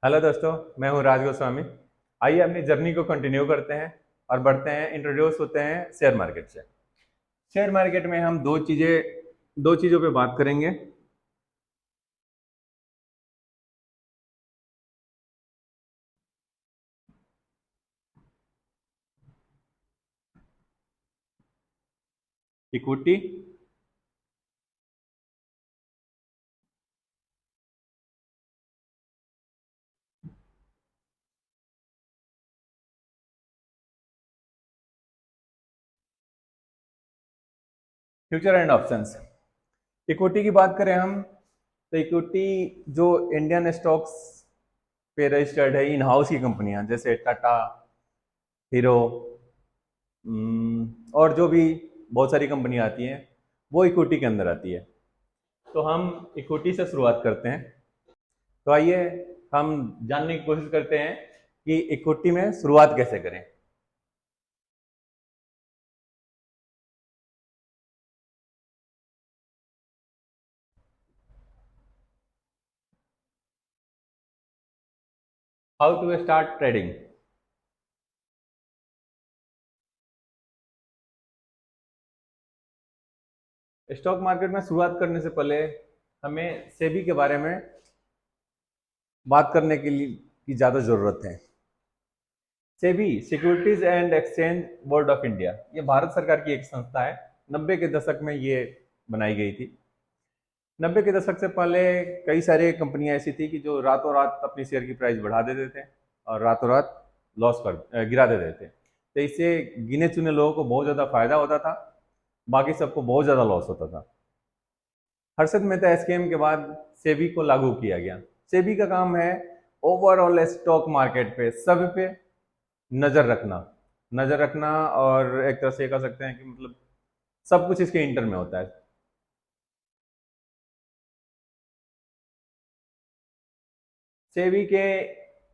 Hello दोस्तों, मैं हूं राज गोस्वामी। आइए अपनी जर्नी को कंटिन्यू करते हैं और बढ़ते हैं, इंट्रोड्यूस होते हैं शेयर मार्केट से। शेयर मार्केट में हम दो चीज़ों पे बात करेंगे। Equity, future and options. Equity की बात करें हम, तो इक्विटी जो इंडियन स्टॉक्स पे रजिस्टर्ड है, इन हाउस की कंपनियां जैसे टाटा, हीरो, और जो भी बहुत सारी कंपनियां आती हैं, वो इक्विटी के अंदर आती है। तो हम इक्विटी से शुरुआत करते हैं। तो आइए हम जानने की कोशिश करते हैं कि इक्विटी में शुरुआत कैसे करें। How to start trading. Stock market में शुरुआत करने से पहले हमें सेबी के बारे में बात करने के लिए की ज़्यादा ज़रूरत है। SEBI securities and exchange board of India, ये भारत सरकार की एक संस्था है। 90 के दशक में ये बनाई गई थी। 90 के दशक से पहले कई सारी कंपनियां ऐसी थी कि जो रातों रात अपनी शेयर की प्राइस बढ़ा देते थे और रातों रात गिरा देते थे। तो इससे गिने चुने लोगों को बहुत ज़्यादा फायदा होता था, बाकी सबको बहुत ज़्यादा लॉस होता था। हर्षद मेहता स्कैम के बाद सेबी को लागू किया गया। सेबी का काम है ओवरऑल स्टॉक मार्केट पे, सब पे नजर रखना। और एक तरह से ये कह सकते हैं कि मतलब सब कुछ इसके इंटर में होता है। सेबी के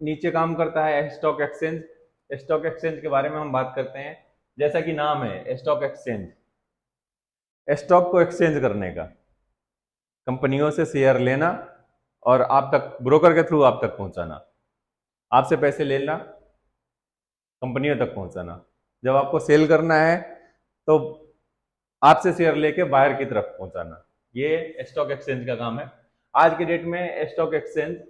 नीचे काम करता है स्टॉक एक्सचेंज। स्टॉक एक्सचेंज के बारे में हम बात करते हैं। जैसा कि नाम है स्टॉक एक्सचेंज, स्टॉक को एक्सचेंज करने का, कंपनियों से शेयर लेना और आप तक ब्रोकर के थ्रू आप तक पहुंचाना, आपसे पैसे लेना, कंपनियों तक पहुंचाना। जब आपको सेल करना है तो आपसे शेयर लेके बाहर की तरफ पहुंचाना, ये स्टॉक एक्सचेंज का काम है। आज के डेट में स्टॉक एक्सचेंज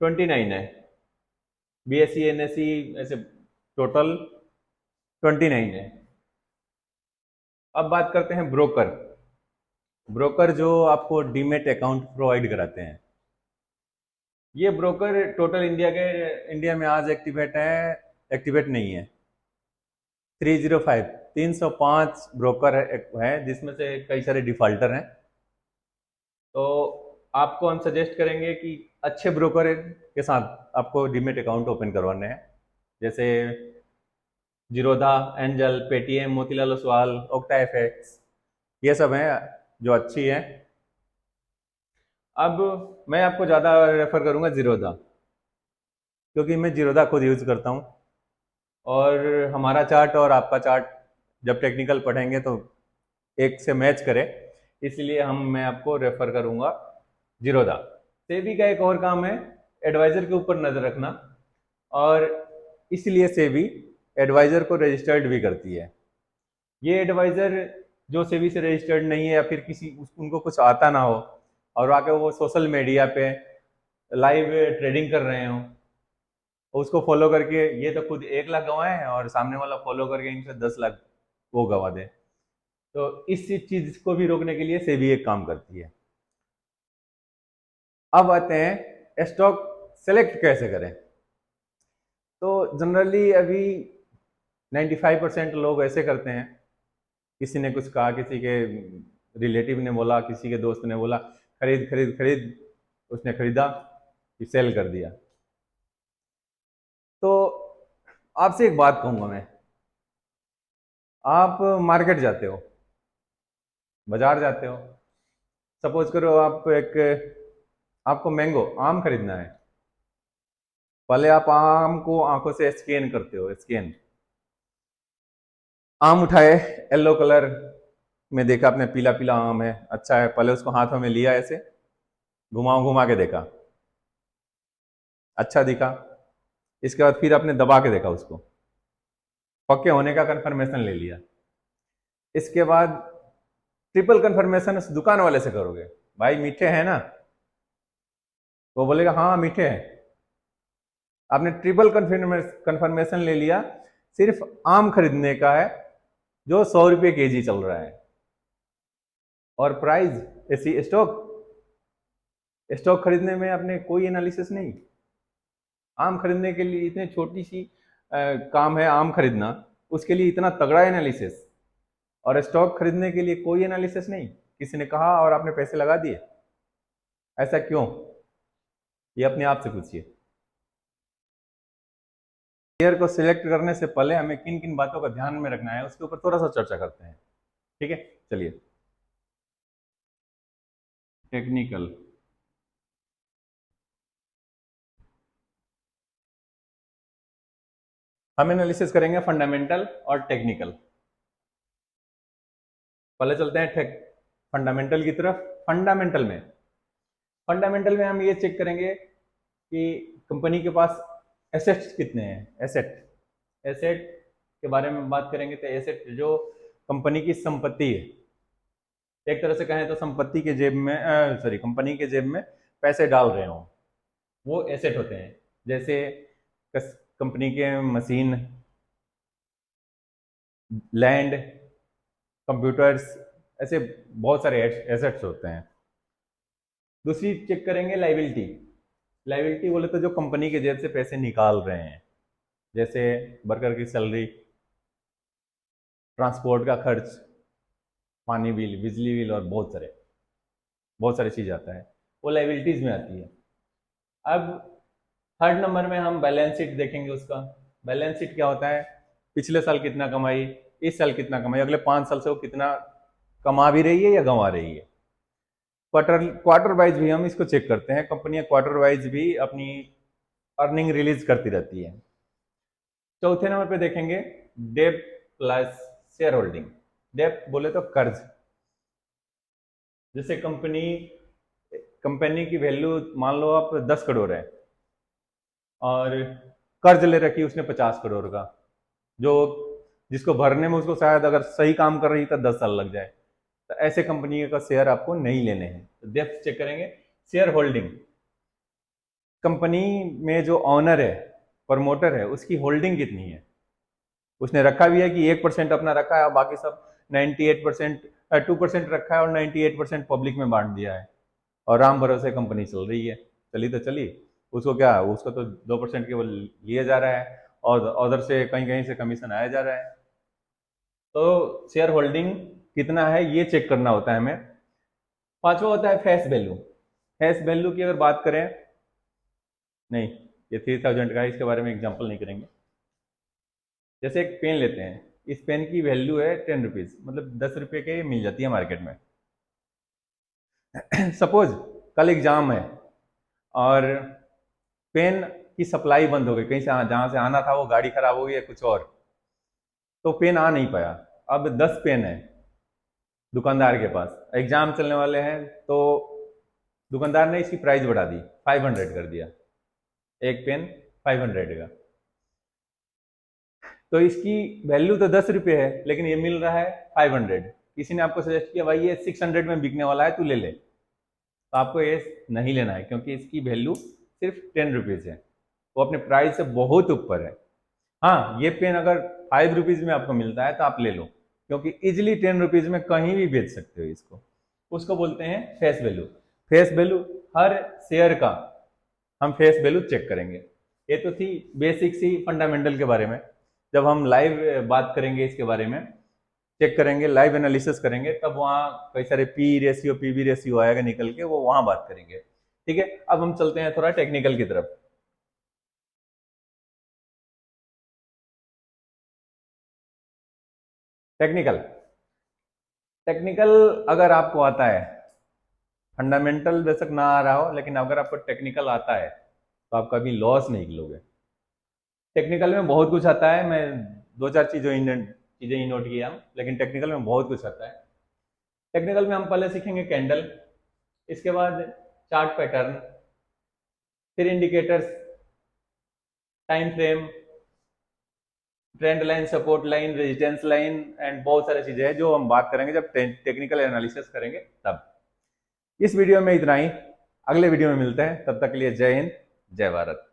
29 है। बीएसई एनएसई ऐसे टोटल 29 है। अब बात करते हैं ब्रोकर। ब्रोकर जो आपको डीमेट अकाउंट प्रोवाइड कराते हैं, ये ब्रोकर टोटल इंडिया में आज एक्टिवेट नहीं है। 305 305 ब्रोकर है जिसमें से कई सारे डिफॉल्टर हैं। तो आपको हम सजेस्ट करेंगे कि अच्छे ब्रोकर के साथ आपको डीमेट अकाउंट ओपन करवाने हैं, जैसे Zerodha, angel, Paytm, Motilal Oswal, octa FX, ये सब हैं जो अच्छी हैं। अब मैं आपको ज़्यादा रेफर करूंगा जीरोधा, क्योंकि मैं जीरोधा खुद यूज़ करता हूँ। और हमारा चार्ट और आपका चार्ट जब टेक्निकल पढ़ेंगे तो एक से मैच करे, इसलिए मैं आपको रेफर करूंगा जीरोधा। सेबी का एक और काम है एडवाइजर के ऊपर नजर रखना, और इसलिए सेबी एडवाइजर को रजिस्टर्ड भी करती है। ये एडवाइजर जो सेबी से रजिस्टर्ड नहीं है या फिर उनको कुछ आता ना हो और आके वो सोशल मीडिया पे लाइव ट्रेडिंग कर रहे हो, उसको फॉलो करके ये तो खुद 1 लाख गंवाए हैं और सामने वाला फॉलो करके इनसे 10 लाख वो गंवा दे। तो इस चीज को भी रोकने के लिए सेबी एक काम करती है। अब आते हैं स्टॉक सेलेक्ट कैसे करें। तो जनरली अभी 95% लोग ऐसे करते हैं, किसी ने कुछ कहा, किसी के रिलेटिव ने बोला, किसी के दोस्त ने बोला खरीद खरीद खरीद, उसने खरीदा फिर सेल कर दिया। तो आपसे एक बात कहूंगा मैं, आप मार्केट जाते हो, बाजार जाते हो, सपोज करो आपको मैंगो आम खरीदना है। पहले आप आम को आंखों से स्कैन करते हो, स्कैन। आम उठाए, येलो कलर में देखा आपने, पीला पीला आम है, अच्छा है, पहले उसको हाथों में लिया ऐसे, घुमा के देखा, अच्छा दिखा, इसके बाद फिर आपने दबा के देखा उसको, पक्के होने का कंफर्मेशन ले लिया। इसके बाद ट्रिपल कंफर्मेशन उस दुकान वाले से करोगे, भाई मीठे हैं ना, वो बोलेगा हाँ मीठे हैं। आपने ट्रिपल कंफर्मेशन ले लिया, सिर्फ आम खरीदने का है जो 100 रुपये केजी चल रहा है, और प्राइस ऐसी स्टॉक स्टॉक खरीदने में आपने कोई एनालिसिस नहीं। आम खरीदने के लिए इतनी छोटी सी काम है आम खरीदना, उसके लिए इतना तगड़ा एनालिसिस, और स्टॉक खरीदने के लिए कोई एनालिसिस नहीं, किसी ने कहा और आपने पैसे लगा दिए। ऐसा क्यों, ये अपने आप से पूछिए। शेयर को सिलेक्ट करने से पहले हमें किन किन बातों का ध्यान में रखना है उसके ऊपर थोड़ा सा चर्चा करते हैं, ठीक है। चलिए, टेक्निकल, हम एनालिसिस करेंगे फंडामेंटल और टेक्निकल। पहले चलते हैं फंडामेंटल की तरफ। फंडामेंटल में हम ये चेक करेंगे कि कंपनी के पास एसेट्स कितने हैं। एसेट के बारे में बात करेंगे तो एसेट जो कंपनी की संपत्ति है, एक तरह से कहें तो संपत्ति के जेब में कंपनी के जेब में पैसे डाल रहे हो, वो एसेट होते हैं। जैसे कंपनी के मशीन, लैंड, कंप्यूटर्स, ऐसे बहुत सारे एसेट्स होते हैं। दूसरी चेक करेंगे लाइबिलिटी बोले तो जो कंपनी के जेब से पैसे निकाल रहे हैं, जैसे वर्कर की सैलरी, ट्रांसपोर्ट का खर्च, पानी बिल, बिजली बिल, और बहुत सारी चीज़ आता है, वो लाइबिलिटीज में आती है। अब थर्ड नंबर में हम बैलेंस शीट देखेंगे। उसका बैलेंस शीट क्या होता है, पिछले साल कितना कमाई, इस साल कितना कमाई, अगले 5 साल से वो कितना कमा भी रही है या गंवा रही है। क्वार्टर वाइज भी हम इसको चेक करते हैं, कंपनियां क्वार्टर वाइज भी अपनी अर्निंग रिलीज करती रहती है। चौथे नंबर पे देखेंगे डेब्ट प्लस शेयर होल्डिंग। डेब्ट बोले तो कर्ज, जैसे कंपनी की वैल्यू मान लो आप 10 करोड़ है और कर्ज ले रखी उसने 50 करोड़ का, जो जिसको भरने में उसको शायद अगर सही काम कर रही तो 10 साल लग जाए, तो ऐसे कंपनी का शेयर आपको नहीं लेने हैं। तो डेप्थ चेक करेंगे। शेयर होल्डिंग, कंपनी में जो ऑनर है, प्रमोटर है, उसकी होल्डिंग कितनी है, उसने रखा भी है कि 1% अपना रखा है और बाकी सब 98% 2% रखा है और 98% पब्लिक में बांट दिया है, और राम भरोसे कंपनी चल रही है, चली तो चली, उसको क्या, उसको तो 2% केवल लिए जा रहा है और अदर से कहीं कहीं से कमीशन आया जा रहा है। तो शेयर होल्डिंग कितना है ये चेक करना होता है हमें। पांचवा होता है फेस वैल्यू। फेस वैल्यू की अगर बात करें, नहीं ये 3000 का है, इसके बारे में एग्जाम्पल नहीं करेंगे। जैसे एक पेन लेते हैं, इस पेन की वैल्यू है 10 रुपीज़, मतलब 10 रुपये के मिल जाती है मार्केट में। सपोज कल एग्जाम है और पेन की सप्लाई बंद हो गई, कहीं से जहाँ से आना था वो गाड़ी खराब हो गई है कुछ और, तो पेन आ नहीं पाया। अब 10 पेन है दुकानदार के पास, एग्जाम चलने वाले हैं, तो दुकानदार ने इसकी प्राइस बढ़ा दी, 500 कर दिया, एक पेन 500 का। तो इसकी वैल्यू तो 10 रुपये है लेकिन ये मिल रहा है 500। किसी ने आपको सजेस्ट किया भाई ये 600 में बिकने वाला है, तू ले ले, तो आपको ये नहीं लेना है क्योंकि इसकी वैल्यू सिर्फ 10 रुपीज़ है, वो अपने प्राइस से बहुत ऊपर है। हाँ, ये पेन अगर 5 रुपीज़ में आपको मिलता है तो आप ले लो, क्योंकि इजिली 10 रुपीज़ में कहीं भी बेच सकते हो इसको। उसको बोलते हैं फेस वैल्यू। फेस वैल्यू, हर शेयर का हम फेस वैल्यू चेक करेंगे। ये तो थी बेसिक सी फंडामेंटल के बारे में। जब हम लाइव बात करेंगे इसके बारे में, चेक करेंगे, लाइव एनालिसिस करेंगे, तब वहाँ कई सारे पी रेशियो, पीवी रेशियो आएगा निकल के, वो वहाँ बात करेंगे, ठीक है। अब हम चलते हैं थोड़ा टेक्निकल की तरफ। टेक्निकल टेक्निकल अगर आपको आता है, फंडामेंटल बेशक ना आ रहा हो, लेकिन अगर आपको टेक्निकल आता है तो आप कभी लॉस नहीं लोगे। टेक्निकल में बहुत कुछ आता है, मैं दो चार चीजें ही नोट किया, लेकिन टेक्निकल में बहुत कुछ आता है। टेक्निकल में हम पहले सीखेंगे कैंडल, इसके बाद चार्ट पैटर्न, फिर indicators, time frame, trend line, support line, resistance line and बहुत सारी चीजें हैं जो हम बात करेंगे जब टेक्निकल एनालिसिस करेंगे तब। इस वीडियो में इतना ही, अगले वीडियो में मिलते हैं, तब तक के लिए जय हिंद, जय भारत।